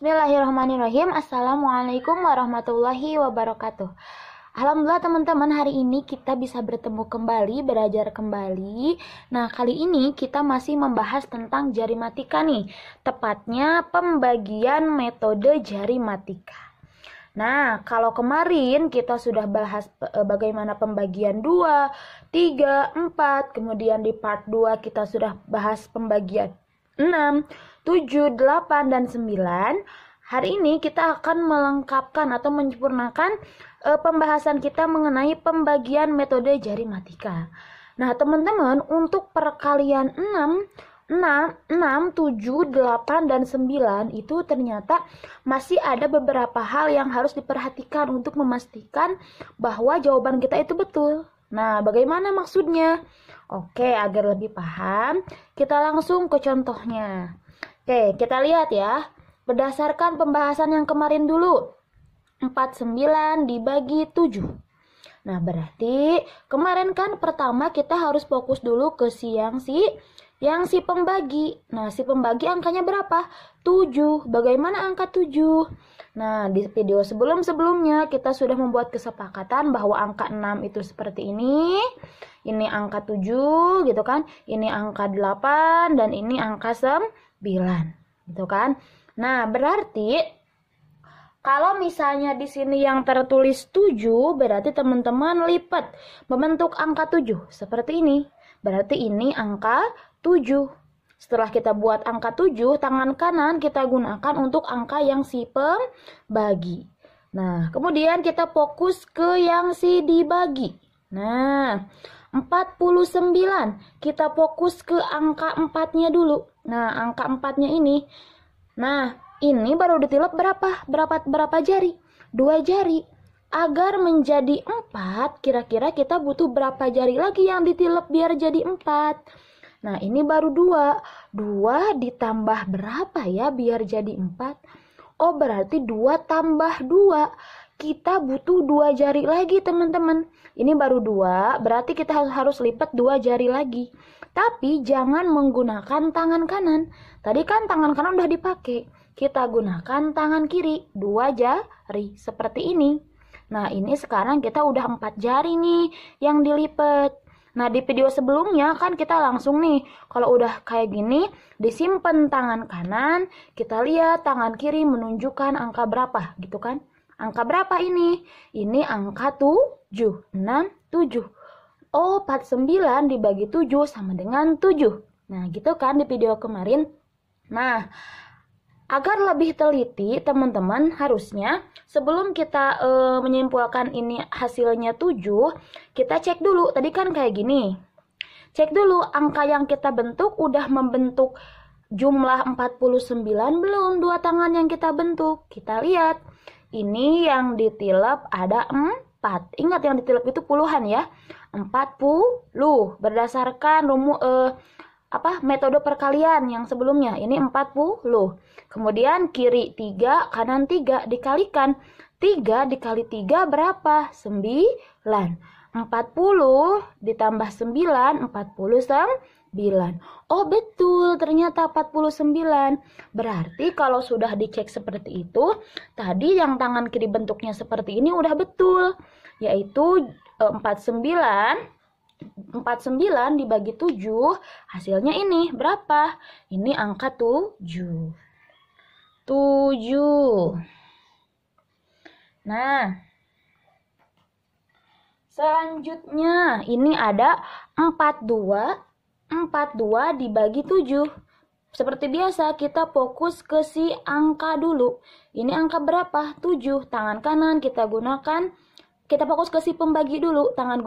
Bismillahirrahmanirrahim. Assalamualaikum warahmatullahi wabarakatuh. Alhamdulillah teman-teman, hari ini kita bisa bertemu kembali, belajar kembali. Nah, kali ini kita masih membahas tentang jari matika nih. Tepatnya pembagian metode jari matika. Nah, kalau kemarin kita sudah bahas bagaimana pembagian 2, 3, 4. Kemudian di part 2 kita sudah bahas pembagian 6, 7, 8, dan 9. Hari ini kita akan melengkapkan atau menyempurnakan pembahasan kita mengenai pembagian metode jari matika. Nah, teman-teman, untuk perkalian 6, 7, 8, dan 9 itu ternyata masih ada beberapa hal yang harus diperhatikan untuk memastikan bahwa jawaban kita itu betul. Nah, bagaimana maksudnya? Oke, agar lebih paham, kita langsung ke contohnya. Oke, kita lihat ya. Berdasarkan pembahasan yang kemarin dulu, 49 dibagi 7. Nah, berarti kemarin kan pertama kita harus fokus dulu ke si pembagi. Nah, si pembagi angkanya berapa? 7. Bagaimana angka 7? Nah, di video sebelumnya kita sudah membuat kesepakatan bahwa angka 6 itu seperti ini angka 7 gitu kan, ini angka 8, dan ini angka 9 gitu kan. Nah, berarti kalau misalnya di sini yang tertulis 7, berarti teman-teman lipat membentuk angka 7 seperti ini. Berarti ini angka 7. Setelah kita buat angka 7, tangan kanan kita gunakan untuk angka yang si pembagi. Nah, kemudian kita fokus ke yang si dibagi. Nah, 49. Kita fokus ke angka 4-nya dulu. Nah, angka 4-nya ini. Nah, ini baru ditilep berapa jari? 2 jari. Agar menjadi 4, kira-kira kita butuh berapa jari lagi yang ditilep biar jadi 4? Nah, ini baru 2. 2 ditambah berapa ya biar jadi 4? Oh, berarti 2 tambah 2. Kita butuh 2 jari lagi, teman-teman. Ini baru 2, berarti kita harus lipat 2 jari lagi. Tapi jangan menggunakan tangan kanan. Tadi kan tangan kanan udah dipakai. Kita gunakan tangan kiri, 2 jari seperti ini. Nah, ini sekarang kita udah 4 jari nih yang dilipat. Nah, di video sebelumnya kan kita langsung nih, kalau udah kayak gini, disimpan tangan kanan, kita lihat tangan kiri menunjukkan angka berapa, gitu kan. Angka berapa ini? Ini angka 7, 6, 7. Oh, 49 dibagi 7 sama dengan 7. Nah, gitu kan di video kemarin. Nah, agar lebih teliti, teman-teman harusnya sebelum kita menyimpulkan ini hasilnya 7, kita cek dulu. Tadi kan kayak gini. Cek dulu angka yang kita bentuk udah membentuk jumlah 49 belum? 2 tangan yang kita bentuk. Kita lihat. Ini yang ditilep ada 4. Ingat yang ditilep itu puluhan ya. 40 berdasarkan metode perkalian yang sebelumnya. Ini 40. Kemudian kiri 3, kanan 3 dikalikan. 3 dikali 3 berapa? 9. 40 ditambah 9, 49. Oh, betul, ternyata 49. Berarti kalau sudah dicek seperti itu, tadi yang tangan kiri bentuknya seperti ini udah betul, yaitu 49 dibagi 7, hasilnya ini berapa? Ini angka 7. 7. Nah, selanjutnya ini ada 42 dibagi 7. Seperti biasa kita fokus ke si angka dulu. Ini angka berapa? 7. Tangan kanan kita gunakan, kita fokus ke si pembagi dulu. Tangan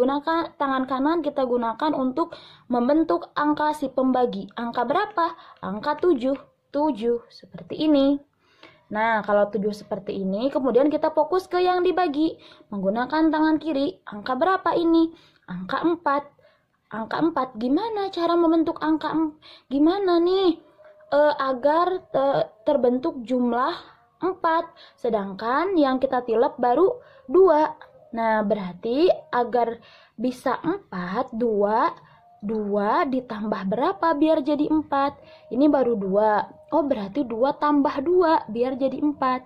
kanan kita gunakan untuk membentuk angka si pembagi. Angka berapa? Angka 7. 7 seperti ini. Nah, kalau 7 seperti ini, kemudian kita fokus ke yang dibagi. Menggunakan tangan kiri. Angka berapa ini? Angka 4. Angka 4. Gimana cara membentuk angka 4? Gimana nih? Agar terbentuk jumlah 4. Sedangkan yang kita tilep baru 2. Nah, berarti agar bisa 4, 2 2 ditambah berapa biar jadi 4? Ini baru 2. Oh, berarti 2 tambah 2 biar jadi 4.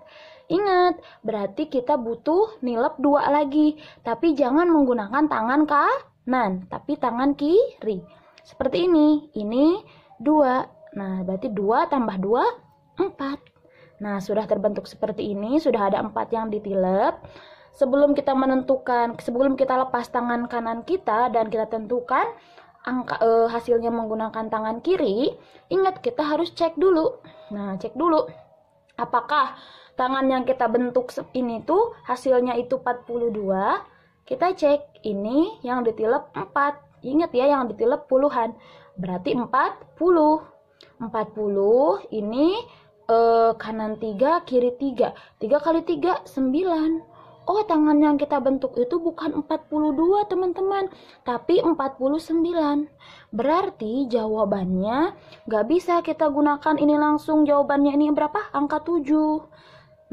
Ingat, berarti kita butuh nilep 2 lagi. Tapi jangan menggunakan tangan kanan, tapi tangan kiri. Seperti ini. Ini 2. Nah, berarti 2 tambah 2, 4. Nah, sudah terbentuk seperti ini. Sudah ada 4 yang ditilep. Sebelum kita lepas tangan kanan kita dan kita tentukan hasilnya menggunakan tangan kiri, ingat kita harus cek dulu. Nah, cek dulu apakah tangan yang kita bentuk ini tuh hasilnya itu 42. Kita cek ini yang ditilep 4. Ingat ya, yang ditilep puluhan. Berarti 40. 40 ini kanan 3, kiri 3. 3 kali 3, 9. Oh, tangan yang kita bentuk itu bukan 42, teman-teman, tapi 49. Berarti jawabannya nggak bisa kita gunakan ini langsung. Jawabannya ini berapa? Angka 7.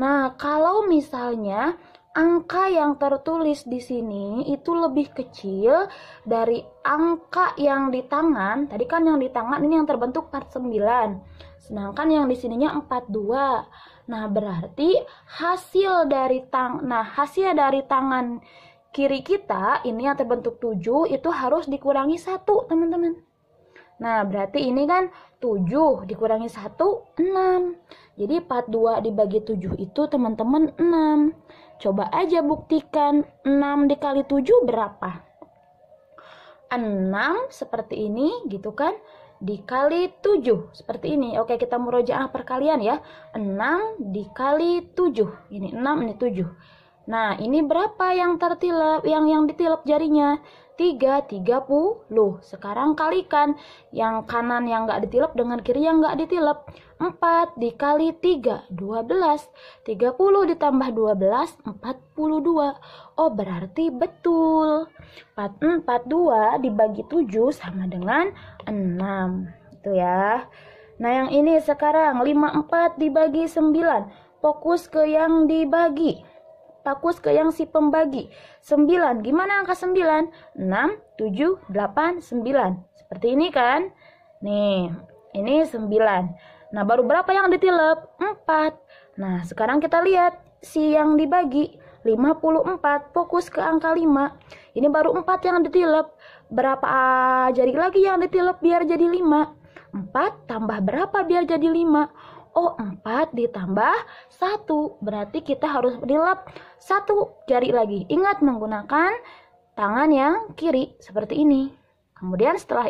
Nah, kalau misalnya angka yang tertulis di sini itu lebih kecil dari angka yang di tangan. Tadi kan yang di tangan ini yang terbentuk 49. Sedangkan yang di sininya 42. Nah, berarti hasil dari tangan kiri kita ini yang terbentuk 7 itu harus dikurangi 1, teman-teman. Nah, berarti ini kan 7 dikurangi 1, 6. Jadi 42 dibagi 7 itu, teman-teman, 6. Coba aja buktikan 6 dikali 7 berapa? 6 seperti ini gitu kan, dikali 7 seperti ini. Oke, kita murojaah perkalian ya. 6 dikali 7. Ini 6, ini 7. Nah, ini berapa yang tertilep, yang ditilep jarinya? 30. Sekarang kalikan yang kanan yang nggak ditilep dengan kiri yang nggak ditilep. 4 dikali 3, 12. 30 ditambah 12, 42. Oh, berarti betul. 42 dibagi 7 sama dengan 6. Itu ya. Nah, yang ini sekarang 54 dibagi 9. Fokus ke yang dibagi. Fokus ke yang si pembagi. 9. Gimana angka 9? 6, 7, 8, 9. Seperti ini kan? Nih, ini 9. Nah, baru berapa yang ditilep? 4. Nah, sekarang kita lihat si yang dibagi. 54. Fokus ke angka 5. Ini baru 4 yang ditilep. Berapa jari lagi yang ditilep biar jadi 5? 4 tambah berapa biar jadi 5? Oh, 4 ditambah 1. Berarti kita harus dilap 1 jari lagi. Ingat menggunakan tangan yang kiri seperti ini. Kemudian setelah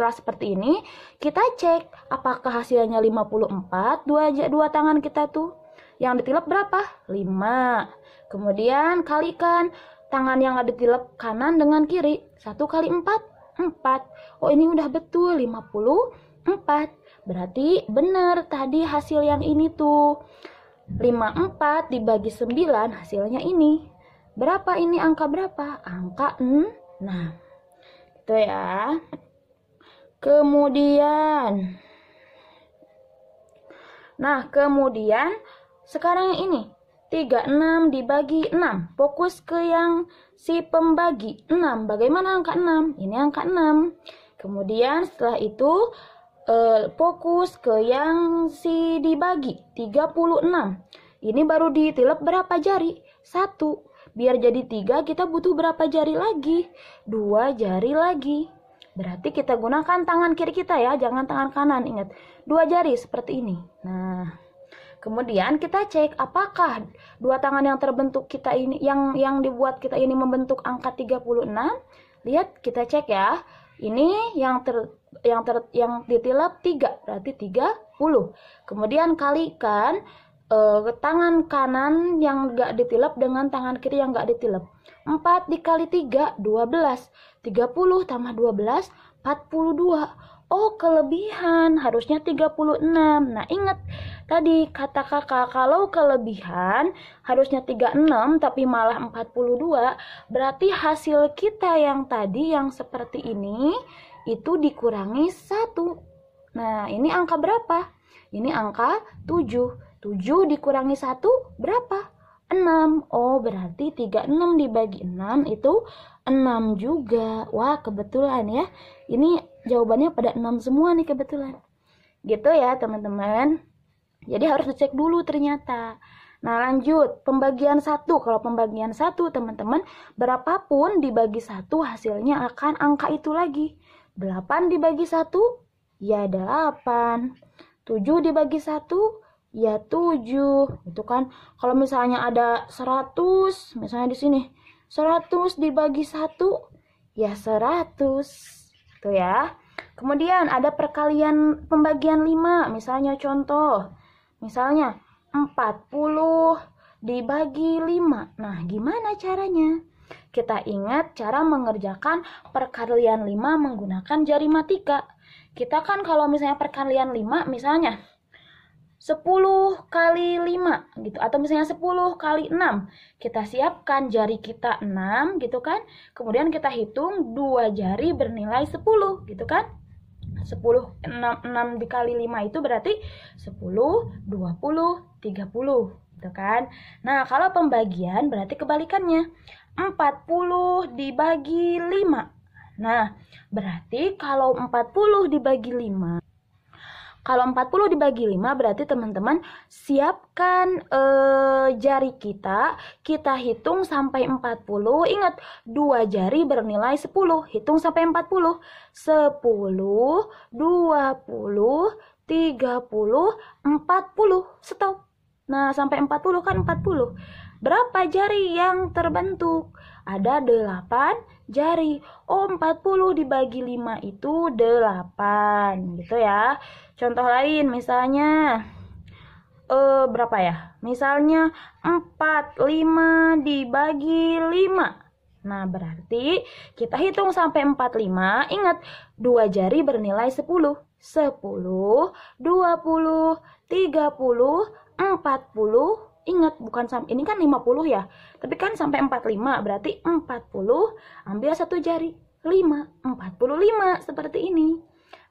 seperti ini, kita cek apakah hasilnya 54. Dua tangan kita tuh. Yang ditilep berapa? 5. Kemudian kalikan tangan yang ada ditilep kanan dengan kiri. 1 kali 4, 4. Oh, ini udah betul 54. Berarti benar tadi hasil yang ini tuh. 54 dibagi 9 hasilnya ini. Berapa ini, angka berapa? Angka 6. Itu ya. Kemudian sekarang yang ini 36 dibagi 6. Fokus ke yang si pembagi 6. Bagaimana angka 6? Ini angka 6. Kemudian setelah itu fokus ke yang si dibagi 36. Ini baru ditilep berapa jari? 1. Biar jadi 3 kita butuh berapa jari lagi? 2 jari lagi. Berarti kita gunakan tangan kiri kita ya, jangan tangan kanan. Ingat, 2 jari seperti ini. Nah, kemudian kita cek apakah dua tangan yang terbentuk kita ini, yang dibuat kita ini membentuk angka 36. Lihat, kita cek ya. Ini yang ditilep 3, berarti 30. Kemudian kalikan tangan kanan yang gak ditilep dengan tangan kiri yang gak ditilep. 4 dikali 3, 12. 30 tambah 12, 42. Oh, kelebihan harusnya 36. Nah, ingat tadi kata kakak, kalau kelebihan harusnya 36 tapi malah 42, berarti hasil kita yang tadi yang seperti ini itu dikurangi 1. Nah, ini angka berapa? Ini angka 7. 7 dikurangi 1 berapa? 6. Oh, berarti 36 dibagi 6 itu 6 juga. Wah, kebetulan ya. Ini jawabannya pada 6 semua nih kebetulan. Gitu ya, teman-teman. Jadi harus dicek dulu ternyata. Nah, lanjut. Pembagian 1. Kalau pembagian 1, teman-teman, berapapun dibagi 1 hasilnya akan angka itu lagi. 8 dibagi 1, ya 8. 7 dibagi 1, ya 7. Itu kan kalau misalnya ada 100, misalnya di sini 100 dibagi 1, ya 100. Tuh ya. Kemudian ada perkalian pembagian 5, misalnya contoh. Misalnya 40 dibagi 5. Nah, gimana caranya? Kita ingat cara mengerjakan perkalian 5 menggunakan jari matika. Kita kan kalau misalnya perkalian 5, misalnya 10 kali 5 gitu, atau misalnya 10 kali 6. Kita siapkan jari kita 6 gitu kan. Kemudian kita hitung 2 jari bernilai 10 gitu kan. 6 dikali 5 itu berarti 10, 20, 30 gitu kan. Nah, kalau pembagian berarti kebalikannya. 40 dibagi 5. Nah, berarti kalau 40 dibagi 5, kalau 40 dibagi 5 berarti teman-teman siapkan jari kita hitung sampai 40. Ingat, 2 jari bernilai 10. Hitung sampai 40. 10, 20, 30, 40. Stop. Nah, sampai 40 kan 40. Berapa jari yang terbentuk? Ada 8 jari. Oh, 40 dibagi 5 itu 8. Gitu ya. Contoh lain misalnya berapa ya? Misalnya 45 dibagi 5. Nah, berarti kita hitung sampai 45. Ingat, 2 jari bernilai 10. 10, 20, 30, 40. Ingat, bukan sampai, ini kan 50 ya. Tapi kan sampai 45, berarti 40, ambil 1 jari. 5, 45, seperti ini.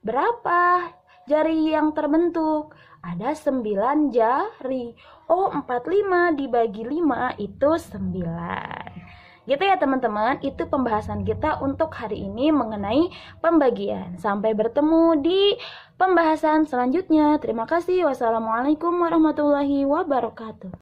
Berapa jari yang terbentuk? Ada 9 jari. Oh, 45 dibagi 5 itu 9. Gitu ya teman-teman, itu pembahasan kita untuk hari ini mengenai pembagian. Sampai bertemu di pembahasan selanjutnya. Terima kasih. Wassalamualaikum warahmatullahi wabarakatuh.